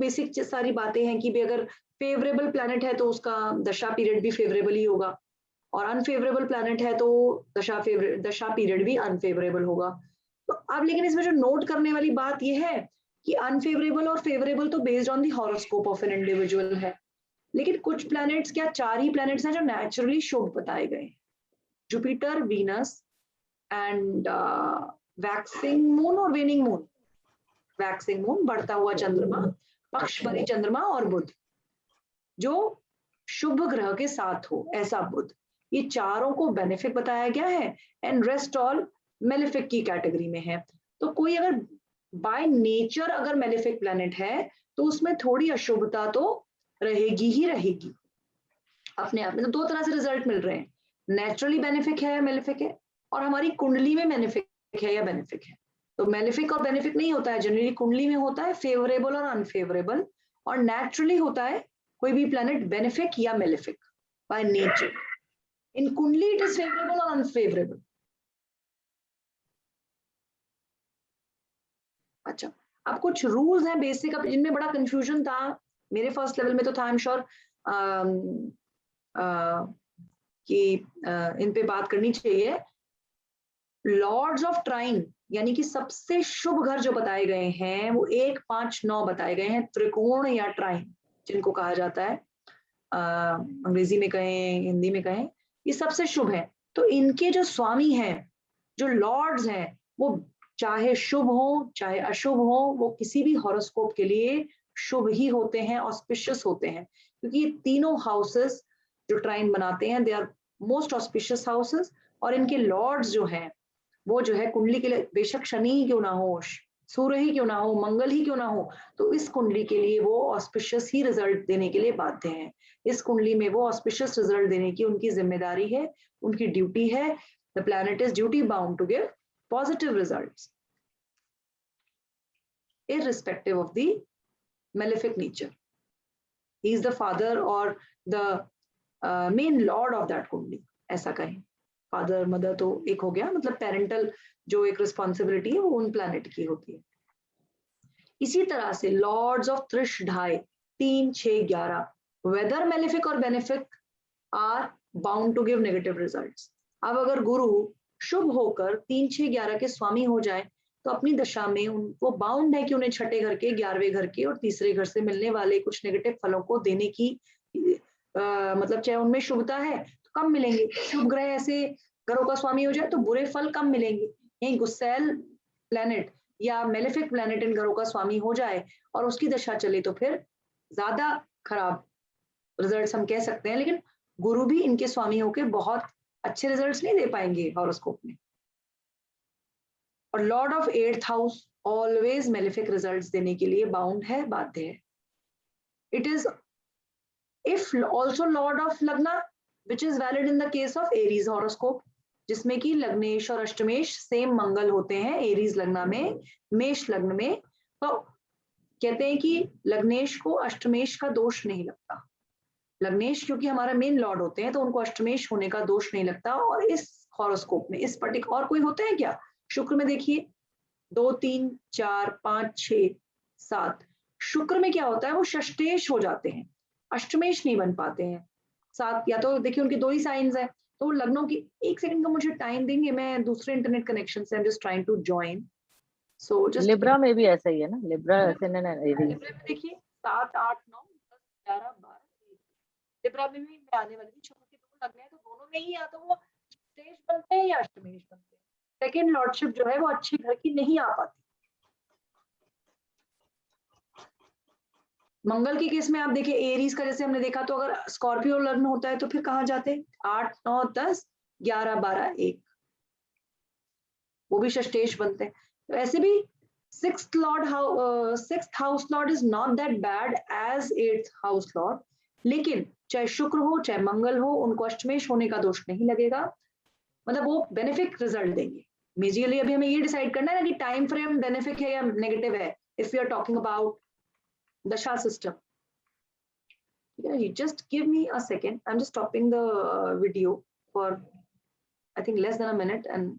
Basic सारी बातें हैं कि भी अगर फेवरेबल प्लैनेट है तो उसका दशा पीरियड भी फेवरेबल ही होगा, और अनफेवरेबल प्लैनेट है तो दशा पीरियड भी अनफेवरेबल होगा। तो अब लेकिन इसमें जो नोट करने वाली बात यह है कि अनफेवरेबल और फेवरेबल तो based on the horoscope of an individual है, लेकिन कुछ प्लैनेट्स, क्या 4 ही प्लैनेट्स हैं जो नेचुरली शुभ बताए गए, Jupiter, Venus and waxing moon और वेनिंग मून। वैक्सिंग मून, बढ़ता हुआ चंद्रमा, पक्षपरी चंद्रमा और बुध, जो शुभ ग्रह के साथ हो ऐसा बुध, ये चारों को बेनिफिक बताया गया है एंड रेस्ट ऑल मेलिफिक की कैटेगरी में है। तो कोई अगर बाय नेचर अगर मेलिफिक प्लैनेट है तो उसमें थोड़ी अशुभता तो रहेगी ही रहेगी अपने आप में। तो दो तरह से रिजल्ट मिल रहे हैं, नेचुरली बेनिफिक है या मेलिफिक है, और हमारी कुंडली में बेनिफिक है या बेनिफिक है। तो मेलिफिक और बेनिफिक नहीं होता है, जनरली कुंडली में होता है फेवरेबल और अनफेवरेबल, और नेचुरली होता है कोई भी प्लैनेट बेनिफिक या मेलिफिक बाय नेचर। इन कुंडली इट इज फेवरेबल और अनफेवरेबल। अच्छा, अब कुछ रूल्स हैं बेसिक, अब जिनमें बड़ा कंफ्यूजन था मेरे फर्स्ट लेवल में, तो था आई एम श्योर कि इन पे बात करनी चाहिए। लॉर्ड्स ऑफ ट्राइन यानी कि सबसे शुभ घर जो बताए गए हैं वो 1, 5, 9 बताए गए हैं, त्रिकोण या ट्राइन जिनको कहा जाता है, अंग्रेजी में कहें हिंदी में कहें, ये सबसे शुभ है। तो इनके जो स्वामी हैं, जो लॉर्ड्स हैं, वो चाहे शुभ हो चाहे अशुभ हो, वो किसी भी हॉरोस्कोप के लिए शुभ ही होते हैं, ऑस्पिशियस होते हैं, क्योंकि ये तीनों हाउसेस जो ट्राइन बनाते हैं they are most auspicious houses. और इनके लॉर्ड्स जो हैं वो जो है कुंडली के लिए, बेशक शनि ही क्यों ना हो, सूर्य ही क्यों ना हो, मंगल ही क्यों ना हो, तो इस कुंडली के लिए वो ऑस्पिशियस ही रिजल्ट देने के लिए बाध्य हैं। इस कुंडली में वो ऑस्पिशियस रिजल्ट देने की उनकी जिम्मेदारी है, उनकी ड्यूटी है। The planet is duty bound to give positive results irrespective of the malefic nature. He is the father or the main lord of that कुंडली, ऐसा कहें। फादर मदर तो एक हो गया, मतलब पेरेंटल जो एक रिस्पॉन्सिबिलिटी है वो उन प्लैनेट की होती है। इसी तरह से लॉर्ड्स ऑफ त्रिश ढाई 3, 6, 11 वेदर मेलिफिक और benefic are bound to give negative results. अब अगर गुरु शुभ होकर 3, 6, 11 के स्वामी हो जाए तो अपनी दशा में उनको बाउंड है कि उन्हें छठे घर के, 11वें घर के और तीसरे घर से मिलने वाले कुछ नेगेटिव फलों को देने की मतलब चाहे उनमें शुभता है तो कम मिलेंगे। शुभ ग्रह ऐसे घरों का स्वामी हो जाए तो बुरे फल कम मिलेंगे। यही गुस्सैल प्लैनेट या मेलेफिक प्लैनेट इन घरों का स्वामी हो जाए और उसकी दशा चले तो फिर ज्यादा खराब रिजल्ट्स हम कह सकते हैं। लेकिन गुरु भी इनके स्वामी होकर बहुत अच्छे रिजल्ट्स नहीं दे पाएंगे हॉरोस्कोप में। और lord of 8th house always malefic results देने के लिए बाउंड है, बाध्य है। It is if also lord of lagna which is valid in the case of Aries horoscope, जिसमें कि लग्नेश और अष्टमेश सेम मंगल होते हैं एरीज लग्ना में, मेष लग्न में। तो कहते हैं कि लग्नेश को अष्टमेश का दोष नहीं लगता। लग्नेश क्योंकि हमारा मेन लॉर्ड होते हैं तो उनको अष्टमेश होने का दोष नहीं लगता। और इस हॉरोस्कोप में इस पर्टिकुलर और कोई होते हैं क्या? शुक्र में देखिए 2, 3, 4, 5, 6, 7 शुक्र में क्या होता है, वो षष्टेश हो जाते हैं, अष्टमेश नहीं बन पाते हैं। 7 या तो देखिए उनके 2 ही साइंस है, तो लग्नों की, एक सेकंड का मुझे टाइम देंगे, मैं दूसरे इंटरनेट कनेक्शन से I am just trying to join. So just Libra में भी ऐसा ही है ना, लिब्रा देखिए 7, 8, 9, 10, 11, 12 लिब्रा में भी मैं आने वाली थी। शुक्र के 2 लग्न है तो दोनों में ही या तो वो तेज बनते हैं या अष्टमेश बनते हैं। सेकेंड लॉर्डशिप जो है वो अच्छी घर की नहीं आ पाती। मंगल के केस में आप देखिए एरीज का जैसे हमने देखा, तो अगर स्कॉर्पियो लग्न होता है तो फिर कहाँ जाते हैं? 8, 9, 10, 11, 12, 1 वो भी षष्टेश बनते हैं। तो ऐसे भी 6th house lord is not that bad as 8th house lord, लेकिन चाहे शुक्र हो चाहे मंगल हो उनको अष्टमेश होने का दोष नहीं लगेगा, मतलब वो बेनिफिक रिजल्ट देंगे। मेजरली अभी हमें ये डिसाइड करना है ना कि टाइम फ्रेम बेनिफिक है या नेगेटिव है, if you are talking about dasha system. Yeah, you just give me a second. I'm just stopping the video for I think less than a minute and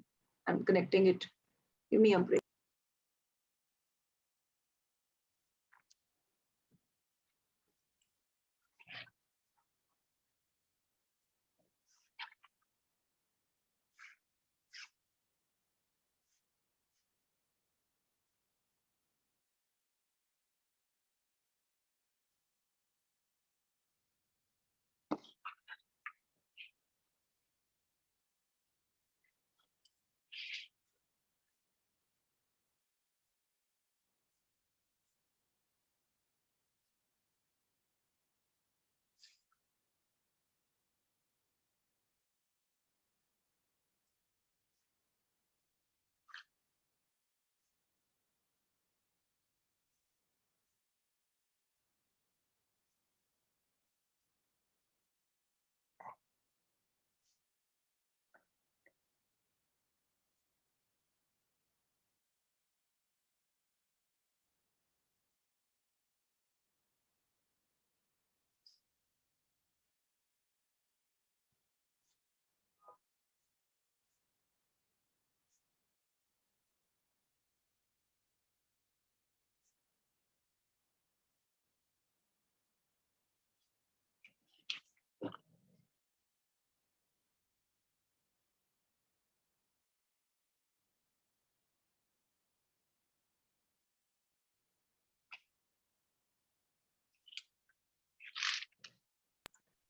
I'm connecting it. Give me a break.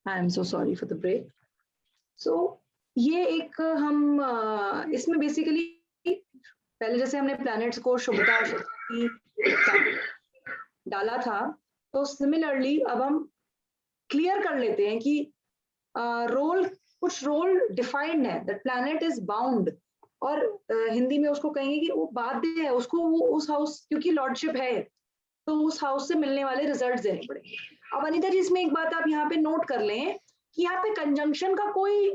I am so sorry for the break. So ये एक हम इसमें basically पहले जैसे हमने planets को शुभता अशुभता की डाला था, तो सिमिलरली अब हम क्लियर कर लेते हैं कि रोल कुछ रोल डिफाइंड है, दैट प्लैनेट इज बाउंड, और हिंदी में उसको कहेंगे कि वो बाध्य है, उसको वो उस हाउस, क्योंकि लॉर्डशिप है तो उस हाउस से मिलने वाले रिजल्ट देने पड़ेंगे। अब अनिता जी इसमें एक बात आप यहाँ पे नोट कर लें कि यहाँ पे कंजंक्शन का कोई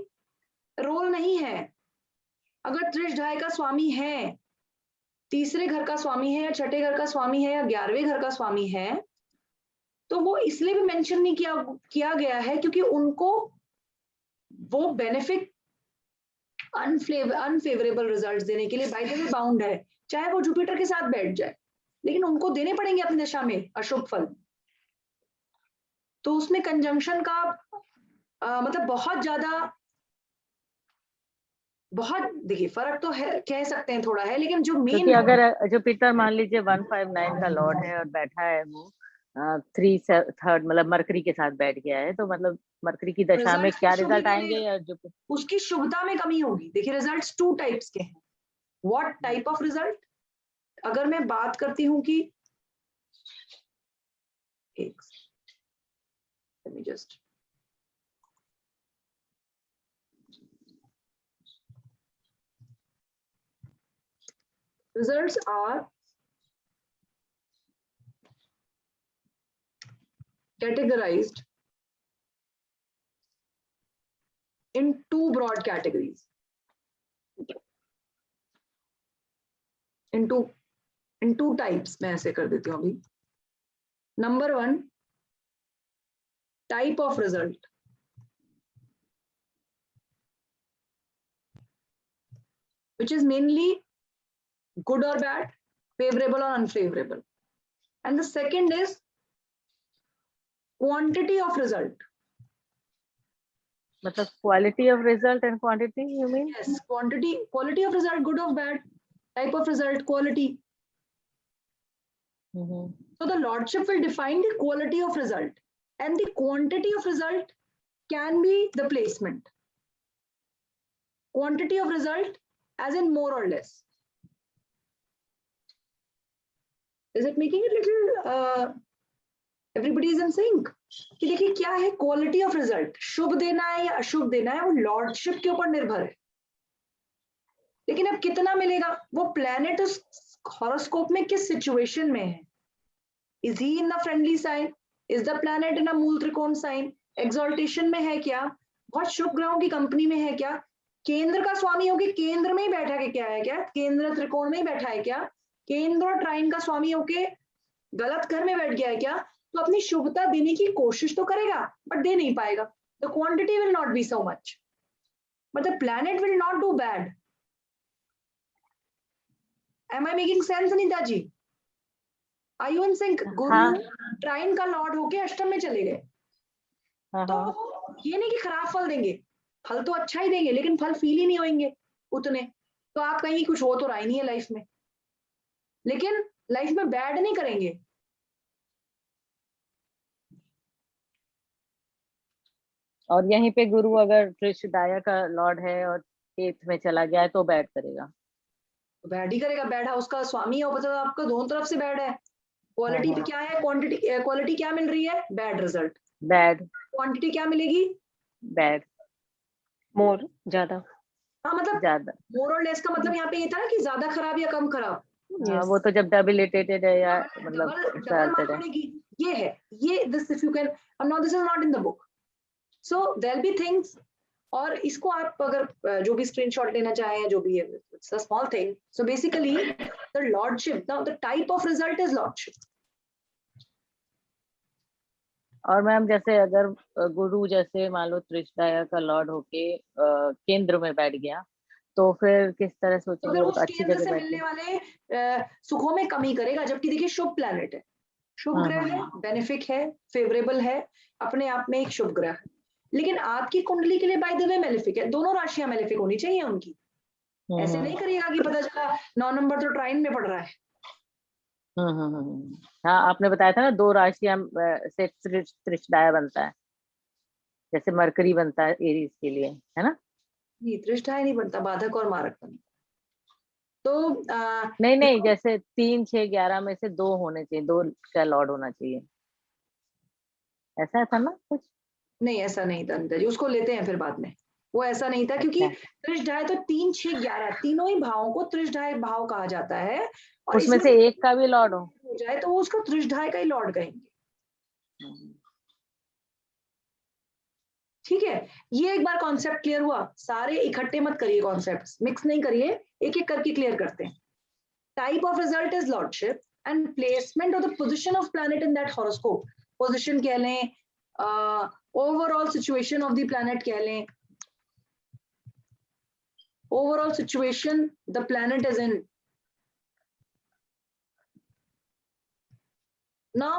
रोल नहीं है। अगर त्रिश ढाई का स्वामी है, तीसरे घर का स्वामी है या छठे घर का स्वामी है या 11वें घर का स्वामी है, तो वो इसलिए भी मेंशन नहीं किया गया है क्योंकि उनको वो बेनिफिट अनफेवरेबल रिजल्ट्स देने के लिए बाय द वे बाउंड है, चाहे वो जुपिटर के साथ बैठ जाए, लेकिन उनको देने पड़ेंगे अपनी दशा में अशुभ फल। तो उसमें कंजंक्शन का मतलब बहुत देखिए फर्क तो है, कह सकते हैं थोड़ा है, लेकिन जो क्योंकि मेन अगर जुपिटर मान लीजिए 159 का लॉर्ड है और बैठा है वो 3/3 मतलब मरकरी के साथ बैठ गया है, तो मतलब मरकरी की दशा में क्या रिजल्ट आएंगे या उसकी शुभता में कमी होगी। देखिए रिजल्ट्स 2 टाइप्स के हैं। What type of result? अगर मैं बात करती हूँ कि एक let me just results are categorized in 2 broad categories, in two types। मैं ऐसे कर देती हूँ अभी। Number 1, type of result, which is mainly good or bad, favorable or unfavorable, and the second is quantity of result। मतलब quality of result and quantity you mean? Yes, quality of result, good or bad, type of result, quality। So the lordship will define the quality of result, and the quantity of result can be the placement। Quantity of result as in more or less। Is it making it little everybody is in sync? कि देखिए क्या है quality of result, शुभ देना है या अशुभ देना है, वो लॉर्डशिप के ऊपर निर्भर है। लेकिन अब कितना मिलेगा, वो प्लैनेट उस हॉरोस्कोप में किस सिचुएशन में है। Is he in the friendly sign, is the planet in a mool trikona sign, exaltation में है क्या, बहुत शुभ ग्रहों की कंपनी में है क्या, केंद्र का स्वामी होके केंद्र में ही बैठा के क्या है, क्या केंद्र त्रिकोण में ही बैठा है क्या, केंद्र और ट्राइन का स्वामी होके गलत घर में बैठ गया है क्या, तो अपनी शुभता देने की कोशिश तो करेगा बट दे नहीं पाएगा। The quantity will not be so much, but the planet will not do bad. Am I making sense, Anita ji? Are you in sync? गुरु ट्राइन का लॉर्ड होके अष्टम में चले गए, तो ये नहीं कि खराब फल देंगे, फल तो अच्छा ही देंगे, लेकिन फल फील ही नहीं होंगे उतने, तो आप कहीं कुछ हो तो रहा ही नहीं है लाइफ में, लेकिन लाइफ में बैड नहीं करेंगे। और यहीं पे गुरु अगर त्रिशदाया का लॉर्ड है और 8th में चला गया है तो बैड करेगा, तो बैड ही करेगा। बैड हाउस का स्वामी है, मतलब आपका दोनों तरफ से बैड है। क्वालिटी पे क्या है, क्वालिटी क्या मिल रही है, बैड रिजल्ट, बैड। क्वांटिटी क्या मिलेगी, बैड, मोर, ज्यादा। हाँ मतलब ज्यादा। मोर और लेस का मतलब यहाँ पे ये था ना कि ज्यादा खराब या कम खराब। हाँ, वो तो जब डेबिलिटेटेड है या मतलब डबल मार्क पड़ेगी, ये है, ये this if you can, now this is not in the book, so there be things. और इसको आप अगर जो भी स्क्रीनशॉट लेना चाहें, जो भी है, it's a small thing. So basically the lordship, now the type of result is lordship. और मैम जैसे अगर गुरु जैसे मान लो त्रिशदाया का लॉर्ड होके केंद्र में बैठ गया, तो फिर किस तरह सोचेंगे, वो तो अच्छी केंद्र जगह से बैठ मिलने गया, वाले सुखों में कमी करेगा, जबकि देखिए शुभ प्लैनेट है, शुभ ग्रह है, बेनिफिक है, फेवरेबल है, अपने आप में एक शुभ ग्रह है। लेकिन आपकी कुंडली के लिए बाय द वे मेलेफिक है, दोनों राशियां मेलेफिक होनी चाहिए उनकी। ऐसे नहीं करिएगा कि पता चला 9 नंबर तो ट्राइन में पड़ रहा है। हाँ आपने बताया था ना 2 राशियां से त्रिशदाया बनता है। जैसे मरकरी बनता है एरीज के लिए, है ना? नहीं, त्रिष्ठाय नहीं बनता, बाधक और मारक बनता। तो नहीं नहीं, जैसे 3, 6, 11 में से 2 होने चाहिए, 2 का लॉर्ड होना चाहिए, ऐसा था ना कुछ? नहीं, ऐसा नहीं था अनिता जी, उसको लेते हैं फिर बाद में। वो ऐसा नहीं था क्योंकि अच्छा, त्रिशढाय तो 3, 6, 11 तीनों ही भावों को त्रिशढाय भाव कहा जाता है, और उसमें इसमें से एक का भी लॉर्ड हो जाए तो वो उसको त्रिशढाय का ही लॉर्ड कहेंगे। हो। ठीक है, ये एक बार कॉन्सेप्ट क्लियर हुआ। सारे इकट्ठे मत करिए, कॉन्सेप्ट्स मिक्स नहीं करिए, एक एक करके क्लियर करते हैं। Type of result is lordship and placement of the position of planet in that horoscope. Position कह लें, overall situation of the planet कह लें, overall situation the planet is in. Now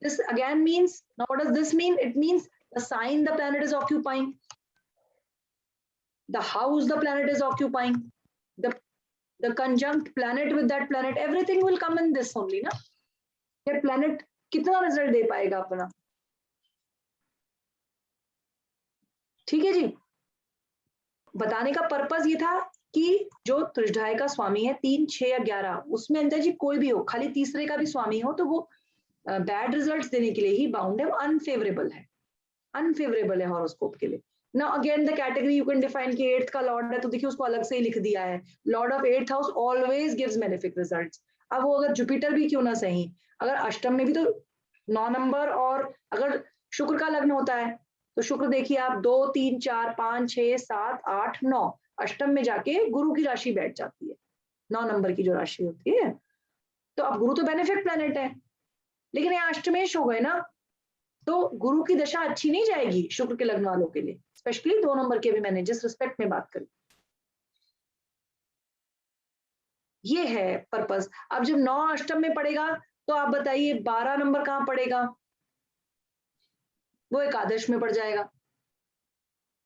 this again means, now what does this mean? It means the sign the planet is occupying, the house the planet is occupying, the conjunct planet with that planet, everything will come in this only na. That planet कितना result दे पाएगा अपना, ठीक है जी। बताने का purpose ये था कि जो त्रिशढाय का स्वामी है 3, 6 या 11, उसमें अंदर जी कोई भी हो, खाली तीसरे का भी स्वामी हो तो वो बैड रिजल्ट्स देने के लिए ही बाउंड है, अनफेवरेबल है, अनफेवरेबल है हॉरोस्कोप के लिए। Now again the category you can define कि 8th का लॉर्ड है तो देखिए उसको अलग से ही लिख दिया है, Lord of 8th house always gives benefic results. अब वो अगर जुपिटर भी क्यों ना सही, अगर अष्टम में भी तो 9 नंबर, और अगर शुक्र का लग्न होता है तो शुक्र देखिए आप 2, 3, 4, 5, 6, 7, 8, 9 अष्टम में जाके गुरु की राशि बैठ जाती है, 9 नंबर की जो राशि होती है। तो अब गुरु तो बेनिफिट प्लैनेट है, लेकिन ये अष्टमेश हो गए ना, तो गुरु की दशा अच्छी नहीं जाएगी शुक्र के लग्न वालों के लिए, स्पेशली 2 नंबर के भी, मैंने जिस रिस्पेक्ट में बात करी। ये है पर्पस। अब जब 9 अष्टम में पड़ेगा तो आप बताइए 12 नंबर कहां पड़ेगा, वो एकादश में पड़ जाएगा,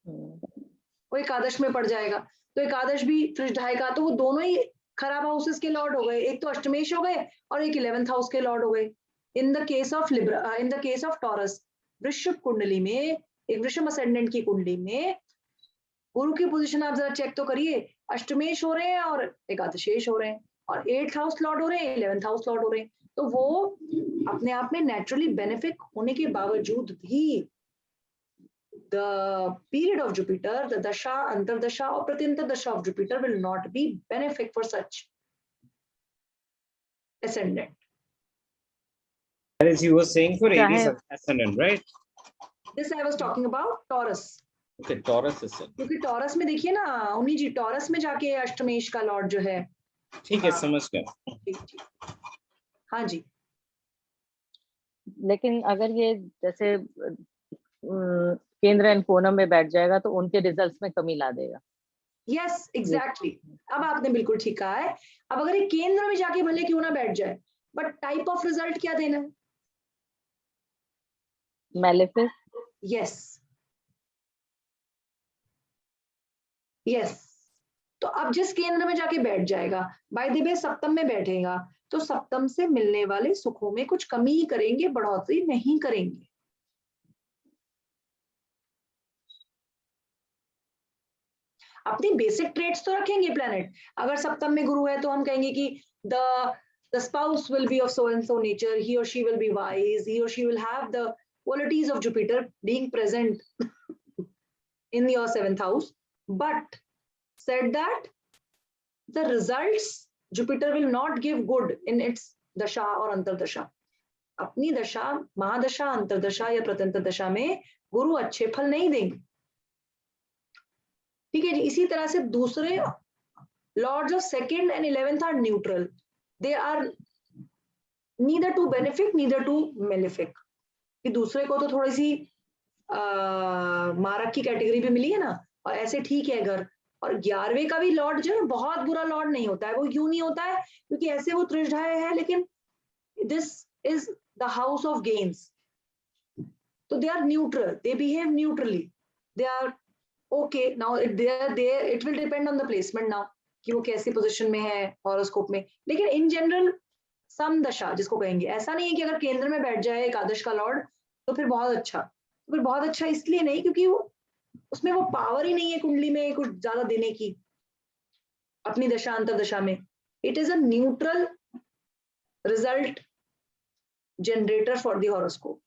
वो एकादश में पड़ जाएगा। तो एकादश भी त्रिशढाय का, तो वो दोनों ही खराब हाउसेस के लॉर्ड हो गए, एक तो अष्टमेश हो गए और एक 11th हाउस के लॉर्ड हो गए। इन the case of Libra, in the case of taurus, वृश्चिक कुंडली में, एक वृषभ असेंडेंट की कुंडली में गुरु की पोजीशन आप जरा चेक तो करिए, अष्टमेश हो रहे हैं और एकादशेश हो रहे हैं, और 8th हाउस लॉर्ड हो रहे हैं, 11th हाउस लॉर्ड हो रहे हैं। तो वो अपने आप में नेचुरली बेनिफिक होने के बावजूद भी the period of Jupiter, the dasha, antardasha or pratyanta dasha of Jupiter will not be benefic for such ascendant. That is, you were saying for Aries चाहे ascendant, right? This I was talking about Taurus. Okay, Taurus ascendant. क्योंकि taurus में देखिए ना उन्हीं जी, taurus में जाके अष्टमेश का Lord जो है, ठीक है, हाँ। समझ गया। जी, जी। हाँ जी, लेकिन अगर ये जैसे केंद्र एंड कोणम में बैठ जाएगा तो उनके रिजल्ट्स में कमी ला देगा। यस एग्जैक्टली, अब आपने बिल्कुल ठीक कहा है। अब अगर ये केंद्र में जाके भले क्यों ना बैठ जाए, बट टाइप ऑफ रिजल्ट क्या देना है? मेलेफिक। Yes yes. तो अब जिस केंद्र में जाके बैठ जाएगा, बाय द वे सप्तम में बैठेगा, तो सप्तम से मिलने वाले सुखों में कुछ कमी ही करेंगे, बढ़ोतरी नहीं करेंगे। अपनी बेसिक ट्रेट्स तो रखेंगे प्लैनेट। अगर सप्तम में गुरु है तो हम कहेंगे कि the spouse will be of so and so nature, he or she will be wise, he or she will have the qualities of Jupiter being present in your 7th house, but said that the results Jupiter will not give good in its dasha or antardasha. अपनी दशा, महादशा, अंतरदशा या प्रत्यंतर दशा में गुरु अच्छे फल नहीं देंगे, ठीक है जी। इसी तरह से दूसरे lords of 2nd and 11th are neutral, they are neither to benefic neither to malefic. कि दूसरे को तो थोड़ी सी मारक की कैटेगरी भी मिली है ना, और ऐसे ठीक है घर। और 11वें का भी लॉर्ड जो है बहुत बुरा लॉर्ड नहीं होता है। वो क्यों नहीं होता है? क्योंकि ऐसे वो त्रिशढाय है, लेकिन this is the house of gains, तो they are neutral, they behave neutrally, they are okay. Now it will depend on the placement now कि वो कैसी पोजीशन में है हॉरोस्कोप में। लेकिन इन जनरल समदशा जिसको कहेंगे, ऐसा नहीं है कि अगर केंद्र में बैठ जाए एकादश का लॉर्ड तो फिर बहुत अच्छा, फिर बहुत अच्छा इसलिए नहीं क्योंकि वो उसमें वो पावर ही नहीं है कुंडली में कुछ ज्यादा देने की अपनी दशा अंतरदशा में. It is a neutral result generator for the horoscope.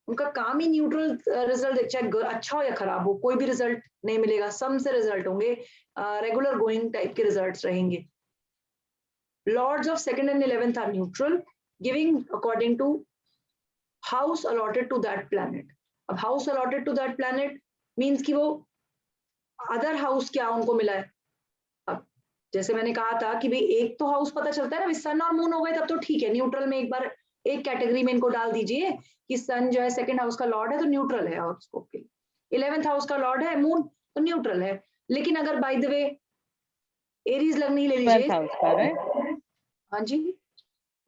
उनका काम ही न्यूट्रल रिजल्ट, चाहे अच्छा हो या खराब हो, कोई भी रिजल्ट नहीं मिलेगा, सम से रिजल्ट होंगे, रेगुलर गोइंग टाइप के रिजल्ट्स रहेंगे. Lords of second and 11th are neutral, giving according to house allotted to that planet. अब house allotted to that planet means कि वो अदर हाउस क्या उनको मिला है. अब जैसे मैंने कहा था कि भाई एक तो हाउस पता चलता है ना, सन और मून हो गए तब तो ठीक है, न्यूट्रल में एक बार एक कैटेगरी में इनको डाल दीजिए कि सन जो है सेकंड हाउस का लॉर्ड है तो न्यूट्रल है हॉरोस्कोप के लिए, 11th हाउस का लॉर्ड है मून तो न्यूट्रल है. लेकिन अगर बाय द वे एरीज लगनी ही ले 12th लीजिए. हाउस का, राइट? हाँ जी,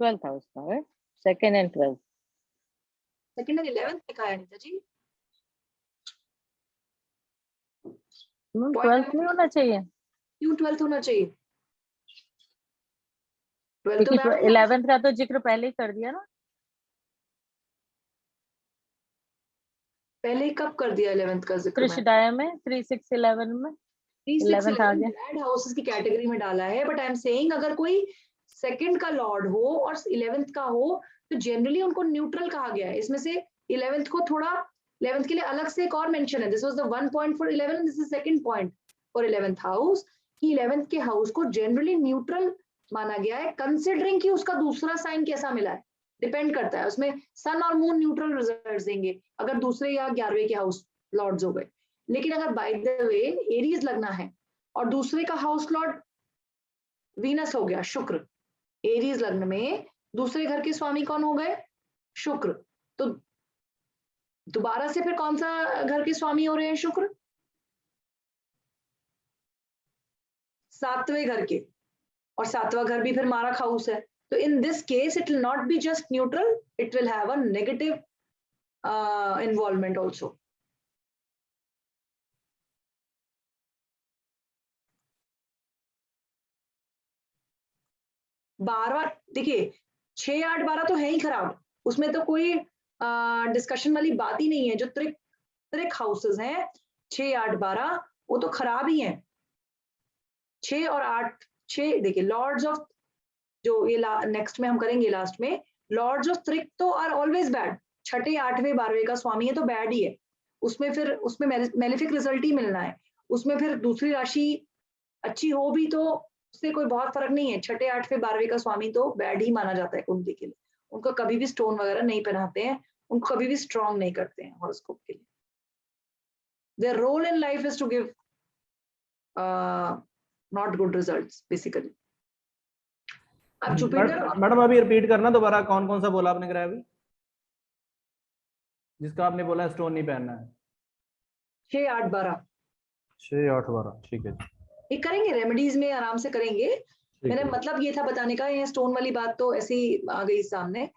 12th हाउस का, right? Second and 12th. Second and 11th लिखा है अनीता जी. 12th नहीं होना चाहिए क्यों 12th होना चाहिए? 12th तो क्योंकि बैड होगा. 11th का तो जिक्र पहले ही कर दिया ना. पहले ही कब कर दिया 11th का जिक्र मैंने? कृष्णदाय में 3, 6, 11 में 3, 6, 11th आ 11 गया. बैड हाउसेस की कैटेगरी में डाला है, बट आई एम सेइंग अगर कोई सेकंड का लॉर्ड हो और 11th का हो तो जनरली उनको न्यूट्रल कहा गया है. इसमें से 11th को थोड़ा 11th के लिए अलग से एक और मेंशन है. This was the 1 point for 11 this is second point for 11th house कि 11th के हाउस को जनरली न्यूट्रल माना गया है, कंसिडरिंग कि उसका दूसरा साइन कैसा मिला है. डिपेंड करता है उसमें, सन और मून न्यूट्रल रिजल्ट्स देंगे अगर दूसरे या 11वें के हाउस लॉर्ड्स हो गए. लेकिन अगर बाय द वे एरीज लगना है और दूसरे का हाउस लॉर्ड वीनस हो गया, शुक्र, एरीज लग्न में दूसरे घर के स्वामी कौन हो गए? शुक्र. तो दोबारा से फिर कौन सा घर के स्वामी हो रहे हैं? शुक्र, 7वें घर के, और 7वां घर भी फिर मारक हाउस है. तो in this case it will not be just neutral, it will have a negative involvement also. बार देखिए 6, 8, 12 तो है ही खराब, उसमें तो कोई डिस्कशन वाली बात ही नहीं है. जो त्रिक त्रिक हाउसेस हैं 6, 8, 12 वो तो खराब ही हैं. 6 और 8, 6 देखिए लॉर्ड्स ऑफ, जो ये नेक्स्ट में हम करेंगे लास्ट में, लॉर्ड्स ऑफ त्रिक तो आर ऑलवेज बैड. 6ठे 8वें 12वें का स्वामी है तो बैड ही है. उसमें फिर उसमें मेलिफिक रिजल्ट ही मिलना है. उसमें फिर दूसरी राशि अच्छी हो भी तो उससे कोई बहुत फर्क नहीं है. 6ठे 8वें 12वें का स्वामी तो बैड ही माना जाता है कुंडली के लिए. उनको कभी भी स्टोन वगैरह नहीं पहनाते हैं, उनको कभी भी स्ट्रांग नहीं करते हैं हॉरोस्कोप के लिए. Their role in life is to give not good results basically. अब जुपिटर, मैडम अभी रिपीट करना दोबारा, कौन कौन सा बोला आपने कराया अभी, जिसका आपने बोला स्टोन नहीं पहनना है? 6, 8, 12 6, 8, 12 ठीक है जी. ये करेंगे, रेमेडीज में आराम से करेंगे. ठीक मैंने है. मतलब ये था बताने का, ये स्टोन वाली बात तो ऐसे ही आ गई सामने.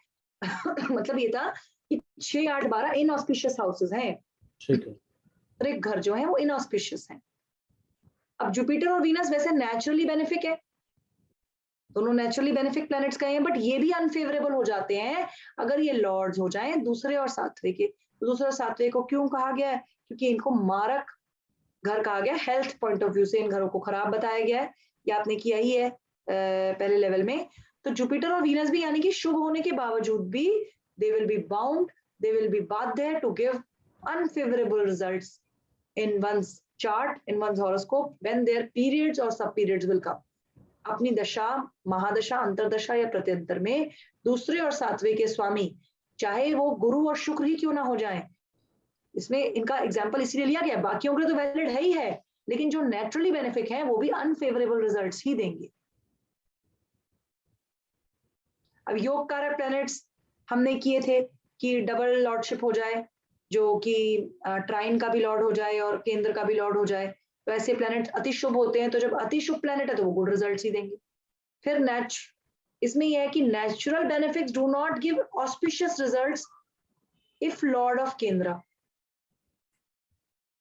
मतलब ये था कि 6, 8, 12 इनऑस्पिशियस हाउसेस हैं. ठीक है. त्रिक घर जो है वो इनऑस्पिशियस हैं. अब जुपिटर और वीनस वैसे नेचुरली बेनिफिक है, दोनों नेचुरली बेनिफिक प्लैनेट्स कहे हैं, बट ये भी अनफेवरेबल हो जाते हैं अगर ये लॉर्ड्स हो जाएं दूसरे और 7वें के. दूसरे और 7वें को क्यों कहा गया है? क्योंकि इनको मारक घर कहा गया. हेल्थ पॉइंट ऑफ व्यू से इन घरों को खराब बताया गया है. ये आपने किया ही है पहले लेवल में. तो जुपिटर और वीनस भी यानी कि शुभ होने के बावजूद भी they will be bound, they will be बाध्य to give unfavourable results in one's chart, in one's horoscope when their periods or sub periods will come. अपनी दशा, महादशा, अंतरदशा या प्रत्यंतर में दूसरे और 7वें के स्वामी चाहे वो गुरु और शुक्र ही क्यों ना हो जाएं. इसमें इनका एग्जांपल इसीलिए लिया गया, बाकियों के लिए तो वैलिड है ही है, लेकिन जो नेचुरली बेनिफिक है वो भी अनफेवरेबल रिजल्ट्स ही देंगे. अब योग कारक प्लैनेट्स हमने किए थे कि डबल लॉर्डशिप हो जाए, जो कि ट्राइन का भी लॉर्ड हो जाए और केंद्र का भी लॉर्ड हो जाए, तो ऐसे प्लैनेट अति शुभ होते हैं. तो जब अति शुभ प्लैनेट है तो वो गुड रिजल्ट्स ही देंगे. फिर इसमें यह है कि natural benefits do not give auspicious results if Lord of केंद्र.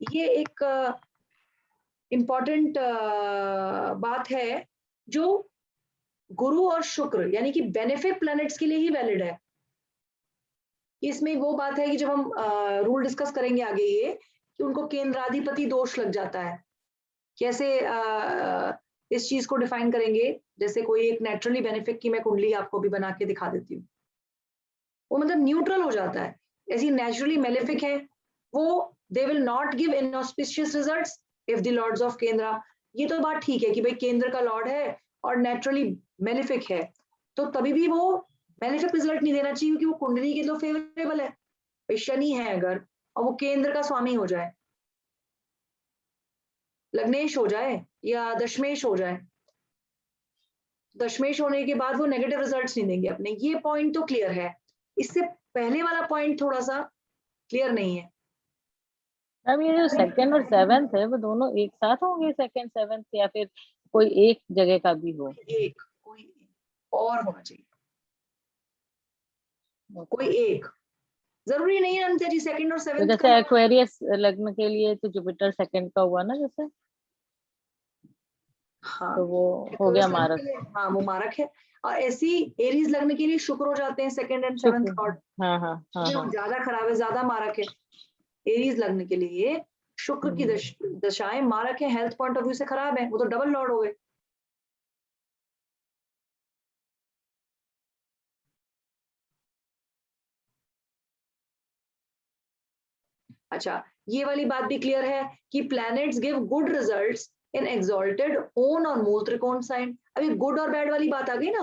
ये एक इंपॉर्टेंट बात है जो गुरु और शुक्र यानी कि बेनिफिक प्लैनेट्स के लिए ही वैलिड है. इसमें वो बात है कि जब हम रूल डिस्कस करेंगे आगे ये कि उनको केंद्राधिपति दोष लग जाता है, कैसे इस चीज को डिफाइन करेंगे। जैसे कोई एक नेचुरली बेनिफिक की मैं कुंडली आपको भी बना के दिखा देती हूँ, वो मतलब न्यूट्रल हो जाता है। ऐसी नेचुरली मेलेफिक है वो, they will not give inauspicious results if the lords of kendra. ये तो बात ठीक है कि भाई केंद्र का लॉर्ड है और नेचुरली मेलेफिक है, तो तभी भी वो मेलेफिक रिजल्ट नहीं देना चाहिए क्योंकि वो कुंडली के लिए फेवरेबल है। भाई शनि है अगर और वो केंद्र का स्वामी हो जाए, लग्नेश हो जाए या दशमेश हो जाए, दशमेश होने के बाद वो नेगेटिव रिजल्ट्स नहीं देंगे अपने। ये पॉइंट तो क्लियर है, इससे पहले वाला पॉइंट थोड़ा सा क्लियर नहीं है। अब ये जो सेकंड और सेवेंथ है वो दोनों एक साथ होंगे, सेकंड सेवेंथ, या फिर कोई एक जगह का भी हो? एक कोई और होना चाहिए, कोई एक, जरूरी नहीं है अनिता जी सेकंड और तो सेवेंथ जैसे एक्वेरियस लग्न के लिए तो जुपिटर सेकंड का हुआ ना जैसे, हाँ तो वो हो गया मारक। हाँ वो मारक है। और ऐसी एरीज लगने के लिए शुक्र हो जाते हैं सेकंड एंड सेवेंथ लॉर्ड। हाँ हाँ हाँ हाँ। ज्यादा खराब है, ज्यादा मारक है। एरीज लगने के लिए शुक्र की दशाएं मारक है, हेल्थ पॉइंट ऑफ व्यू से खराब है, वो तो डबल लॉर्ड हो गए। अच्छा ये वाली बात भी क्लियर है कि planets give good results in exalted own और मूल त्रिकोण साइन। अभी गुड और बैड वाली बात आ गई ना,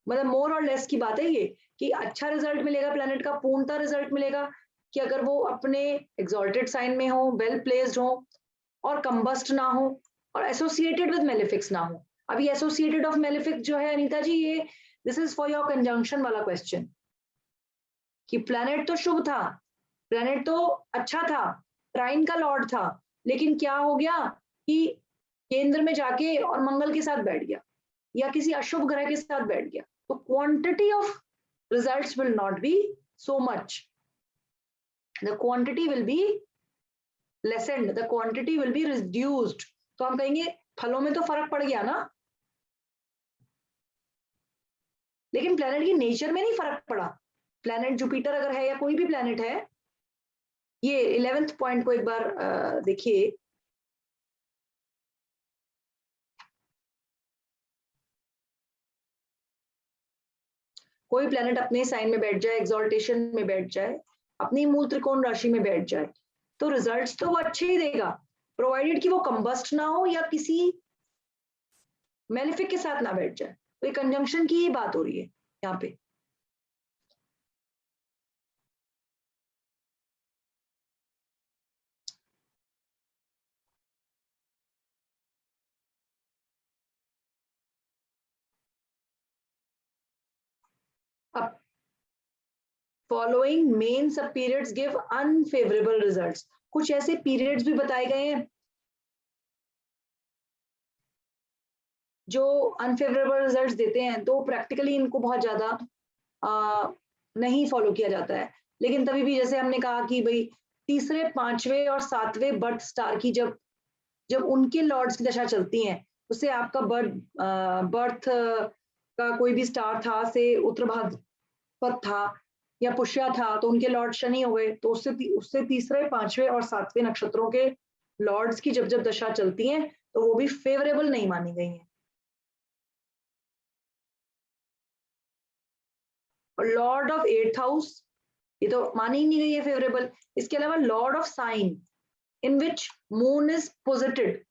मतलब मोर और लेस की बात है ये कि अच्छा रिजल्ट मिलेगा प्लैनेट का, पूर्णता रिजल्ट मिलेगा कि अगर वो अपने एक्सॉल्टेड साइन में हो, वेल प्लेस्ड हो और कंबस्ट ना हो और एसोसिएटेड विद मेलेफिक्स ना हो। अभी एसोसिएटेड ऑफ मेलेफिक जो है अनीता जी, ये this is for your conjunction वाला क्वेश्चन कि प्लैनेट तो शुभ था, प्लैनेट तो अच्छा था, ट्राइन का लॉर्ड था, लेकिन क्या हो गया कि केंद्र में जाके और मंगल के साथ बैठ गया या किसी अशुभ ग्रह के साथ बैठ गया, तो quantity of results will not be so much, the quantity will be lessened, the quantity will be reduced. तो हम कहेंगे फलों में तो फर्क पड़ गया ना, लेकिन प्लैनेट की नेचर में नहीं फर्क पड़ा। प्लैनेट जुपिटर अगर है या कोई भी प्लैनेट है, ये 11th पॉइंट को एक बार देखिए, कोई प्लैनेट अपने साइन में बैठ जाए, एक्सॉल्टेशन में बैठ जाए, अपनी मूल त्रिकोण राशि में बैठ जाए, तो रिजल्ट्स तो वो अच्छे ही देगा, प्रोवाइडेड कि वो कंबस्ट ना हो या किसी मेलेफिक के साथ ना बैठ जाए। तो ये कंजंक्शन की ही बात हो रही है यहाँ पे। अब फॉलोइंग मेन सब पीरियड्स गिव अनफेवरेबल रिजल्ट्स, कुछ ऐसे पीरियड्स भी बताए गए हैं जो अनफेवरेबल रिजल्ट्स देते हैं, तो प्रैक्टिकली इनको बहुत ज्यादा नहीं फॉलो किया जाता है। लेकिन तभी भी जैसे हमने कहा कि भाई तीसरे, पांचवें और सातवें बर्थ स्टार की जब जब उनके लॉर्ड्स की दशा चलती हैं, उससे आपका बर्थ का कोई भी स्टार था से उत्तर भाद्रपद था या पुष्या था, तो उनके लॉर्ड शनि हो गए, तो उससे तीसरे, पांचवें और सातवें नक्षत्रों के लॉर्ड्स की जब जब दशा चलती हैं तो वो भी फेवरेबल नहीं मानी गई हैं। और लॉर्ड ऑफ 8th हाउस, ये तो मानी ही नहीं गई है फेवरेबल। इसके अलावा lord of sign in which moon is पोजिटेड,